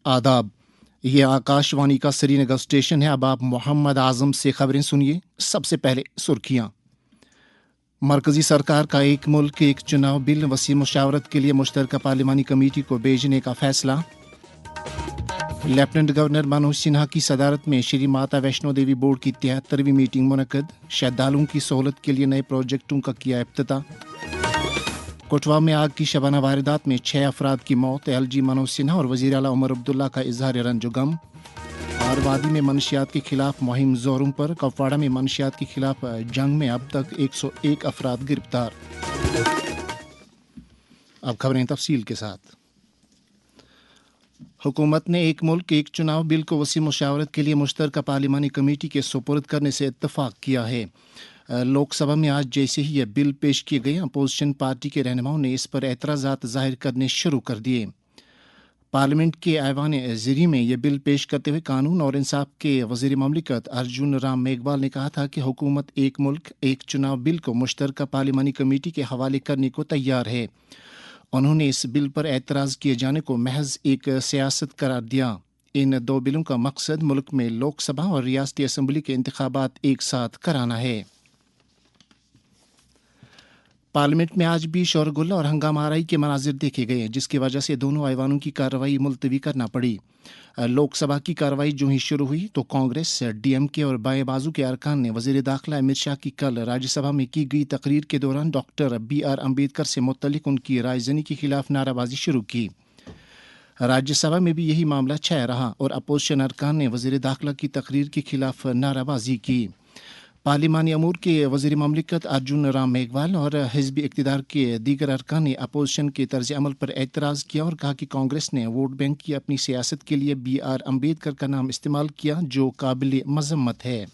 आदाब, ये आकाशवाणी का श्रीनगर स्टेशन है। अब आप मोहम्मद आजम से खबरें सुनिए। सबसे पहले सुर्खियां। मरकजी सरकार का एक मुल्क एक चुनाव बिल वसी मुशावरत के लिए मुश्तरका पार्लिमानी कमेटी को भेजने का फैसला। लेफ्टिनेंट गवर्नर मनोज सिन्हा की सदारत में श्री माता वैष्णो देवी बोर्ड की 73वीं मीटिंग मुनक्कद। श्रद्धालुओं की सहूलत के लिए नए प्रोजेक्टों का किया इफ्तिताह। कोटवा में आग की शबाना वारदात में 6 अफराद की मौत। एलजी मनोज सिन्हा और वज़ीर आला उमर अब्दुल्ला का इजहार रंज गम। और वादी में मनशियात के खिलाफ मुहिम जोरों पर। कुपवाड़ा में मनशियात के खिलाफ जंग में अब तक 101 अफराद गिरफ्तार। अब खबरें तफसील के साथ। हुकूमत ने एक मुल्क एक चुनाव बिल को वसी मुशावरत के लिए मुश्तरका पार्लिमानी कमेटी के सुपुर्द करने से इत्तफाक किया है। लोकसभा में आज जैसे ही यह बिल पेश किए गए, अपोजिशन पार्टी के रहनुमाओं ने इस पर एतराज़ात जाहिर करने शुरू कर दिए। पार्लियामेंट के ऐवान ज़री में यह बिल पेश करते हुए कानून और इंसाफ के वज़ीर ममलिकत अर्जुन राम मेघवाल ने कहा था कि हुकूमत एक मुल्क एक चुनाव बिल को मुश्तरका पार्लिमानी कमेटी के हवाले करने को तैयार है। उन्होंने इस बिल पर एतराज़ किए जाने को महज एक सियासत करार दिया। इन दो बिलों का मकसद मुल्क में लोकसभा और रियासती असम्बली के इंतखाबात एक साथ कराना है। पार्लियामेंट में आज भी शोरगुल और हंगामा आराई के मनाजिर देखे गए, जिसकी वजह से दोनों ऐवानों की कार्रवाई मुलतवी करना पड़ी। लोकसभा की कार्रवाई जो ही शुरू हुई तो कांग्रेस, डीएमके और बाएं बाजू के अरकान ने वज़ीर दाखिला अमित शाह की कल राज्यसभा में की गई तकरीर के दौरान डॉक्टर BR अम्बेडकर से मुतल्लिक उनकी रायज़नी के खिलाफ नाराबाजी शुरू की। राज्यसभा में भी यही मामला छाया रहा और अपोजिशन अरकान ने वज़ीर दाखिला की तकरीर के खिलाफ नाराबाजी की। पार्लिमानी अमूर के वज़ीर ममलिकत अर्जुन राम मेघवाल और हिज़्ब इक़्तिदार के दीगर अरकान ने अपोजिशन के तर्ज अमल पर एतराज़ किया और कहा कि कांग्रेस ने वोट बैंक की अपनी सियासत के लिए BR अम्बेडकर का नाम इस्तेमाल किया, जो काबिल मज़म्मत है।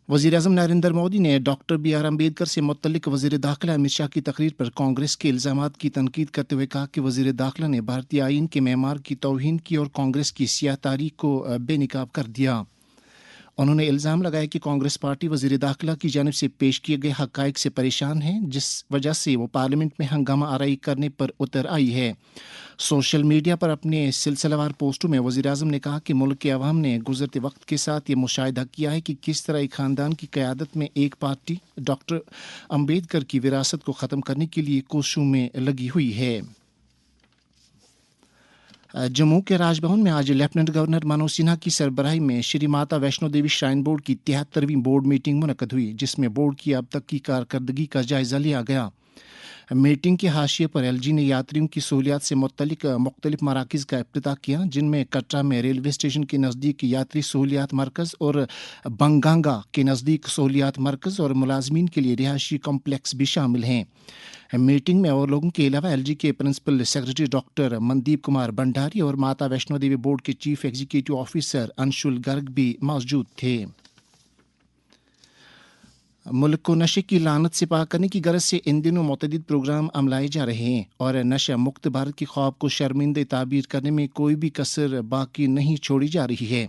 वज़ीर-ए-आज़म नरेंद्र मोदी ने डॉक्टर BR अम्बेडकर से मुतल्लिक वज़ीर दाखिला अमित शाह की तकरीर पर कांग्रेस के इल्ज़ामात की तनकीद करते हुए कहा कि वज़ीर दाखिला ने भारतीय आईन के मेमार की तौहीन की और कांग्रेस की सियाह तारीख को बेनकाब कर दिया। उन्होंने इल्ज़ाम लगाया कि कांग्रेस पार्टी वज़ीर दाखिला की जानिब से पेश किए गए हक़ाइक़ से परेशान है, जिस वजह से वो पार्लियामेंट में हंगामा आराई करने पर उतर आई है। सोशल मीडिया पर अपने सिलसिलेवार पोस्टों में वज़ीर-ए-आज़म ने कहा कि मुल्क के अवाम ने गुज़रते वक्त के साथ ये मुशाहिदा किया है कि किस तरह एक ख़ानदान की क़यादत में एक पार्टी डॉक्टर अम्बेडकर की विरासत को ख़त्म करने के लिए कोशिशों में लगी हुई है। जम्मू के राजभवन में आज लेफ्टिनेंट गवर्नर मनोज सिन्हा की सरबराही में श्री माता वैष्णो देवी श्राइन बोर्ड की 73वीं बोर्ड मीटिंग मुनक्कद हुई, जिसमें बोर्ड की अब तक की कारकर्दगी का जायजा लिया गया। मीटिंग के हाशिए पर एलजी ने यात्रियों की सहूलियात से मुतल्लिक मुख्तलिफ मराकिज़ का इफ्तिताह किया, जिनमें कटरा में रेलवे स्टेशन के नज़दीक यात्री सहूलियात मरकज़ और बंगांगा के नज़दीक सहूलियात मरकज़ और मुलाजमीन के लिए रिहायशी कम्प्लेक्स भी शामिल हैं। मीटिंग में और लोगों के अलावा एलजी के principal secretary doctor Mandeep Kumar Bhandari और माता वैष्णो देवी बोर्ड के chief executive officer Anshul Garg भी मौजूद थे। मुल्क को नशे की लानत से पाक करने की गरज से इन दिनों मुतअद्दिद प्रोग्राम अमलाए जा रहे हैं और नशा मुक्त भारत के ख्वाब को शर्मिंदा ताबीर करने में कोई भी कसर बाकी नहीं छोड़ी जा रही है।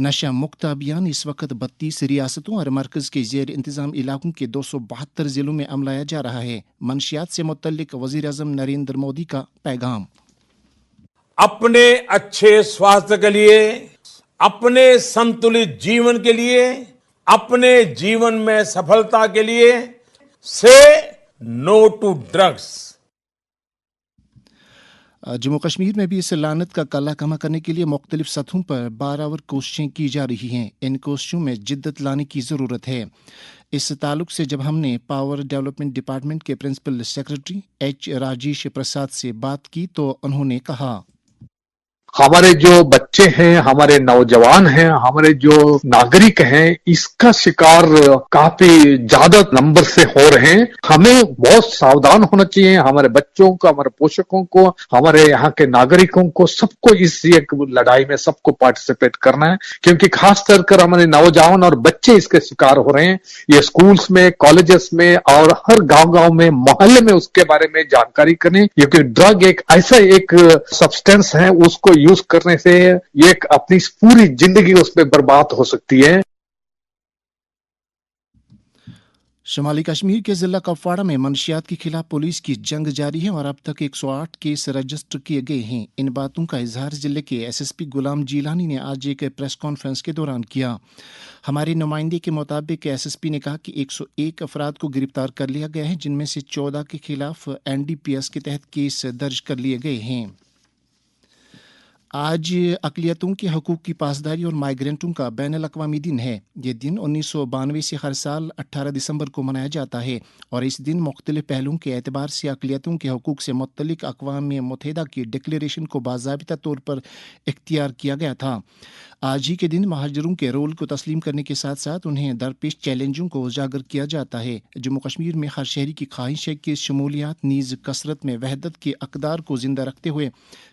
नशा मुक्त अभियान इस वक्त 32 रियासतों और मरकज़ के ज़ेर इंतज़ाम इलाकों के 272 ज़िलों में अमलाया जा रहा है। मंशियात से मुतल्लिक वज़ीर-ए-आज़म नरेंद्र मोदी का पैगाम। अपने अच्छे स्वास्थ्य के लिए, अपने संतुलित जीवन के लिए, अपने जीवन में सफलता के लिए say no to drugs. Jammu Kashmir में भी इस लानत का कल्ला कमा करने के लिए मुख्तलिफ सतहों पर बारावर कोशिशें की जा रही हैं। इन कोशिशों में जिद्दत लाने की ज़रूरत है। इस ताल्लुक से जब हमने पावर डेवलपमेंट डिपार्टमेंट के प्रिंसिपल सेक्रेटरी H राजेश प्रसाद से बात की तो उन्होंने कहा, हमारे जो बच्चे हैं, हमारे नौजवान हैं, हमारे जो नागरिक हैं, इसका शिकार काफी ज्यादा नंबर से हो रहे हैं। हमें बहुत सावधान होना चाहिए। हमारे बच्चों को, हमारे पोषकों को, हमारे यहाँ के नागरिकों को, सबको इस एक लड़ाई में सबको पार्टिसिपेट करना है, क्योंकि खास कर हमारे नौजवान और बच्चे इसके शिकार हो रहे हैं। ये स्कूल्स में, कॉलेजेस में और हर गांव में, मोहल्ले में उसके बारे में जानकारी करें, क्योंकि ड्रग एक ऐसा एक सब्सटेंस है, उसको यूज करने से एक अपनी पूरी जिंदगी उसमें बर्बाद हो सकती है। شمالی کشمیر کے ضلع کپواڑہ میں منشیات کے خلاف پولیس کی جنگ جاری ہے اور اب تک 108 کیس رجسٹر کیے گئے ہیں۔ ان باتوں کا اظہار ضلع کے S S P Ghulam Jilani نے آج ایک پریس کانفرنس کے دوران کیا۔ ہمارے نمائندے کے مطابق ایس ایس پی نے کہا کہ 101 افراد کو گرفتار کر لیا گیا ہے، جن میں سے 14 کے خلاف NDPS کے تحت کیس درج کر لیے گئے ہیں۔ آج اقلیتوں کے حقوق کی پاسداری اور مائیگرنٹوں کا بین الاقوامی دن ہے۔ یہ دن 1992 سے ہر سال 18 دسمبر کو منایا جاتا ہے اور اس دن مختلف پہلوؤں کے اعتبار سے اقلیتوں کے حقوق سے متعلق اقوام متحدہ کی ڈکلیریشن کو باضابطہ طور پر اختیار کیا گیا تھا۔ آج ہی کے دن مہاجروں کے رول کو تسلیم کرنے کے ساتھ ساتھ انہیں درپیش چیلنجوں کو اجاگر کیا جاتا ہے۔ جموں کشمیر میں ہر شہری کی خواہش ہے کہ شمولیات نیز کثرت میں وحدت کے اقدار کو زندہ رکھتے ہوئے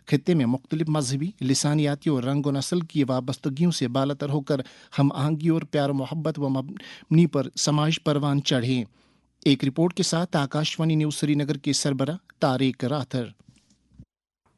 خطے میں مختلف مذہبی، لسانیاتی اور رنگ و نسل کی وابستگیوں سے بالاتر ہو کر ہم آہنگی اور پیار و محبت و مبنی پر سماج پروان چڑھیں۔ ایک رپورٹ کے ساتھ آکاشوانی نیوز سری نگر کے سربراہ طارق راتھر۔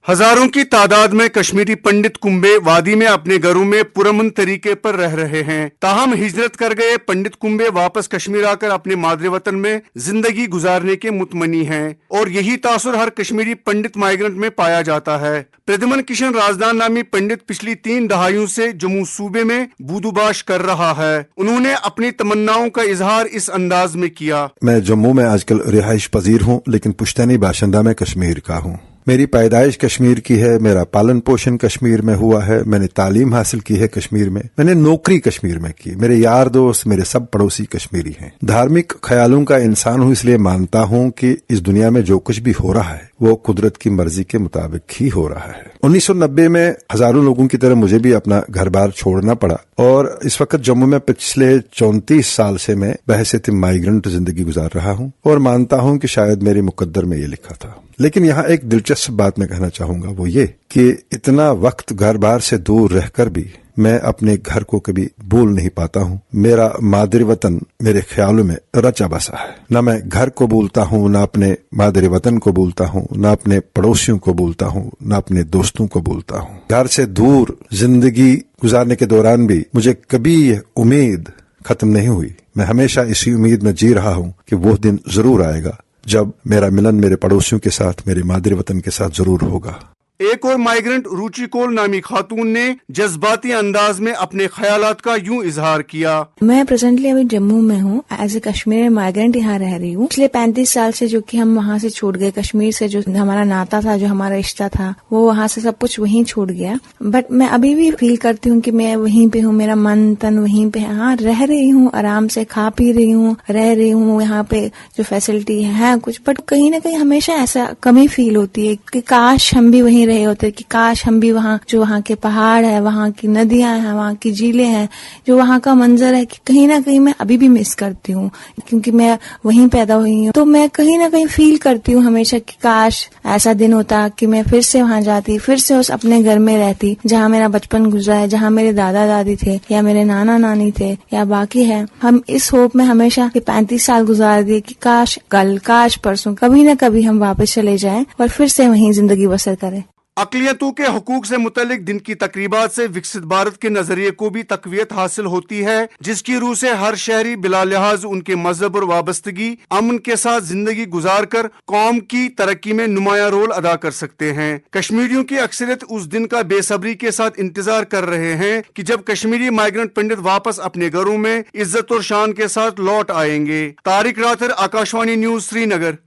ہزاروں کی تعداد میں کشمیری پنڈت کنبے وادی میں اپنے گھروں میں پرامن طریقے پر رہ رہے ہیں، تاہم ہجرت کر گئے پنڈت کنبے واپس کشمیر آ کر اپنے مادر وطن میں زندگی گزارنے کے متمنی ہیں، اور یہی تاثر ہر کشمیری پنڈت مائیگرنٹ میں پایا جاتا ہے۔ پردھمن کشن رازدان نامی پنڈت پچھلی 3 دہائیوں سے جموں صوبے میں بودو باش کر رہا ہے۔ انہوں نے اپنی تمناؤں کا اظہار اس انداز میں کیا۔ میں جموں میں آج کل رہائش پذیر ہوں، لیکن پشتینی باشندہ میں کشمیر کا ہوں۔ میری پیدائش کشمیر کی ہے، میرا پالن پوشن کشمیر میں ہوا ہے، میں نے تعلیم حاصل کی ہے کشمیر میں نے نوکری کشمیر میں کی، میرے یار دوست، میرے سب پڑوسی کشمیری ہیں۔ دھارمک خیالوں کا انسان ہوں، اس لیے مانتا ہوں کہ اس دنیا میں جو کچھ بھی ہو رہا ہے وہ قدرت کی مرضی کے مطابق ہی ہو رہا ہے۔ 1990 میں ہزاروں لوگوں کی طرح مجھے بھی اپنا گھر بار چھوڑنا پڑا، اور اس وقت جموں میں پچھلے 34 سال سے میں بحیثیت مائیگرنٹ زندگی گزار رہا ہوں، اور مانتا ہوں کہ شاید میرے مقدر میں یہ لکھا تھا۔ لیکن یہاں ایک دلچسپ بات میں کہنا چاہوں گا، وہ یہ کہ اتنا وقت گھر بار سے دور رہ کر بھی میں اپنے گھر کو کبھی بھول نہیں پاتا ہوں۔ میرا مادر وطن میرے خیالوں میں رچا بسا ہے، نہ میں گھر کو بھولتا ہوں، نہ اپنے مادر وطن کو بھولتا ہوں، نہ اپنے پڑوسیوں کو بھولتا ہوں، نہ اپنے دوستوں کو بھولتا ہوں۔ گھر سے دور زندگی گزارنے کے دوران بھی مجھے کبھی یہ امید ختم نہیں ہوئی، میں ہمیشہ اسی امید میں جی رہا ہوں کہ وہ دن ضرور آئے گا جب میرا ملن میرے پڑوسیوں کے ساتھ، میرے مادر وطن کے ساتھ ضرور ہوگا۔ ایک اور مائیگرنٹ روچی کول نامی خاتون نے جذباتی انداز میں اپنے خیالات کا یوں اظہار کیا۔ میں پریزنٹلی ابھی جموں میں ہوں، ایز اے کشمیر مائیگرنٹ یہاں رہ رہی ہوں۔ پچھلے 35 سال سے جو کہ ہم وہاں سے چھوٹ گئے، کشمیر سے جو ہمارا ناتا تھا، جو ہمارا رشتہ تھا، وہ وہاں سے سب کچھ وہیں چھوٹ گیا۔ بٹ میں ابھی بھی فیل کرتی ہوں کہ میں وہیں پہ ہوں، میرا من تن وہیں پہ ہے۔ ہاں رہ رہی ہوں، آرام سے کھا پی رہی ہوں، رہ رہی ہوں، یہاں پہ جو فیسلٹی ہے کچھ، بٹ کہیں نہ کہیں ہمیشہ ایسا کمی فیل ہوتی ہے کہ کاش ہم بھی وہیں رہے ہوتے، کہ کاش ہم بھی وہاں جو وہاں کے پہاڑ ہے، وہاں کی ندیاں ہیں، وہاں کی جھیلیں ہیں، جو وہاں کا منظر ہے، کہ کہیں نہ کہیں میں ابھی بھی مس کرتی ہوں، کیونکہ میں وہیں پیدا ہوئی ہوں۔ تو میں کہیں نہ کہیں فیل کرتی ہوں ہمیشہ کہ کاش ایسا دن ہوتا کہ میں پھر سے وہاں جاتی، پھر سے اس اپنے گھر میں رہتی جہاں میرا بچپن گزرا ہے، جہاں میرے دادا دادی تھے، یا میرے نانا نانی تھے، یا باقی ہے۔ ہم اس ہوپ میں ہمیشہ 35 سال گزار دیے کہ کاش کل، کاش پرسوں، کبھی نہ کبھی ہم واپس چلے جائیں اور پھر سے وہیں زندگی بسر کریں۔ اقلیتوں کے حقوق سے متعلق دن کی تقریبات سے وکست بھارت کے نظریے کو بھی تقویت حاصل ہوتی ہے، جس کی روح سے ہر شہری بلا لحاظ ان کے مذہب اور وابستگی امن کے ساتھ زندگی گزار کر قوم کی ترقی میں نمایاں رول ادا کر سکتے ہیں۔ کشمیریوں کی اکثریت اس دن کا بے صبری کے ساتھ انتظار کر رہے ہیں کہ جب کشمیری مائیگرنٹ پنڈت واپس اپنے گھروں میں عزت اور شان کے ساتھ لوٹ آئیں گے۔ طارق راتھر، آکاشوانی نیوز، سری نگر۔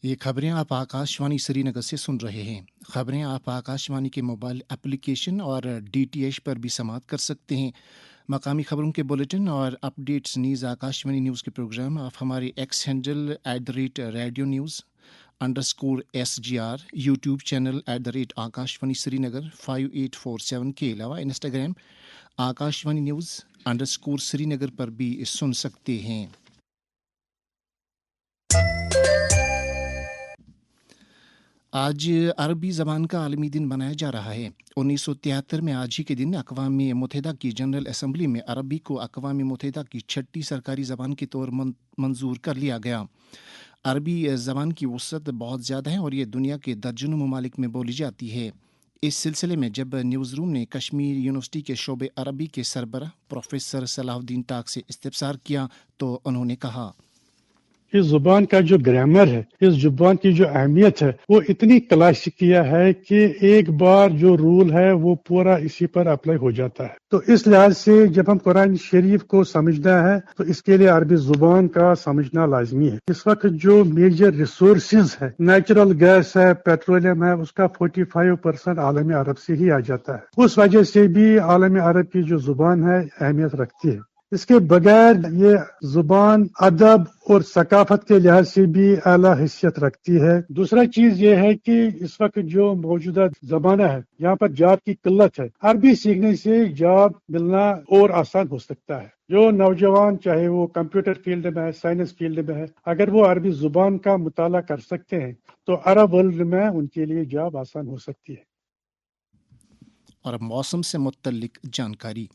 یہ خبریں آپ آکاشوانی سری نگر سے سن رہے ہیں۔ خبریں آپ آکاشوانی کے موبائل ایپلیکیشن اور DTH پر بھی سماعت کر سکتے ہیں۔ مقامی خبروں کے بلیٹن اور اپڈیٹس نیز آکاشوانی نیوز کے پروگرام آپ ہمارے X handle @Radio News _SGR، YouTube channel @Akashvani Srinagar 5847 کے علاوہ Instagram Akashvani news _Srinagar پر بھی سن سکتے ہیں۔ آج عربی زبان کا عالمی دن منایا جا رہا ہے۔ 1973 میں آج ہی کے دن اقوام متحدہ کی جنرل اسمبلی میں عربی کو اقوام متحدہ کی 6ٹھی سرکاری زبان کے طور منظور کر لیا گیا۔ عربی زبان کی وسعت بہت زیادہ ہے اور یہ دنیا کے درجنوں ممالک میں بولی جاتی ہے۔ इस सिलसिले में जब न्यूज़ रूम ने कश्मीर यूनिवर्सिटी के शोबे अरबी के सरबराह प्रोफेसर सलाहुद्दीन टाक से इस्तफसार किया तो उन्होंने कहा, इस जुबान का जो ग्रामर है, इस जुबान की जो अहमियत है, वो इतनी क्लासिकिया है कि एक बार जो रूल है वो पूरा इसी पर अप्लाई हो जाता है। तो इस लिहाज से जब हम कुरान शरीफ को समझना है तो इसके लिए अरबी जुबान का समझना लाजमी है। इस वक्त जो मेजर रिसोर्सेज है, नेचुरल गैस है, पेट्रोलियम है, उसका 45% आलम अरब से ही आ जाता है। उस वजह से भी आलम अरब की जो जुबान है अहमियत रखती है। इसके बगैर ये जुबान अदब और सकाफत के लिहाज से भी आला हैसियत रखती है। दूसरा चीज ये है कि इस वक्त जो मौजूदा जमाना है, यहाँ पर जॉब की किल्लत है। अरबी सीखने से जॉब मिलना और आसान हो सकता है। जो नौजवान चाहे वो कंप्यूटर फील्ड में है, साइंस फील्ड में है, अगर वो अरबी जुबान का मुताला कर सकते हैं तो अरब वर्ल्ड में उनके लिए जॉब आसान हो सकती है। और अब मौसम से मुत्तल्लिक जानकारी।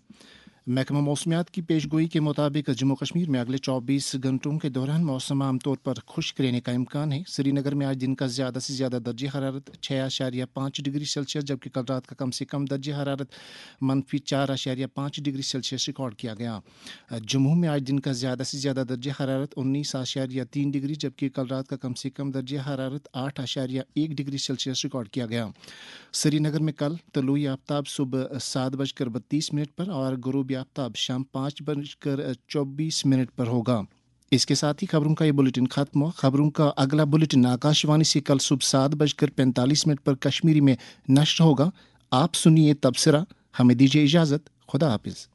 महकमा मौसमियात की पेशगोई के मुताबिक जम्मू कश्मीर में अगले 24 घंटों के दौरान मौसम आमतौर पर खुश्क रहने का इम्कान है। श्रीनगर में आज दिन का ज़्यादा से ज़्यादा दर्ज हरारत 6.5 डिग्री सेल्सियस, जबकि कल रात का कम से कम दर्ज हरारत -4.5 डिग्री सेल्सियस रिकॉर्ड किया गया। जम्मू में आज दिन का ज़्यादा से ज़्यादा दर्ज हरारत 19.3 डिग्री, जबकि कल रात का कम से कम दर्ज हरारत 8.1 डिग्री सेल्सियस रिकॉर्ड किया गया। श्रीनगर में कल तलुई आफ्ताब सुबह 7:32 पर और गुरूब आफ्ताब शाम 5:24 पर होगा। इसके साथ ही खबरों का ये बुलेटिन खत्म हुआ। खबरों का अगला बुलेटिन आकाशवाणी से कल सुबह 7:45 पर कश्मीरी में नश्र होगा। आप सुनिए तबसरा। हमें दीजिए इजाज़त। खुदा हाफिज़।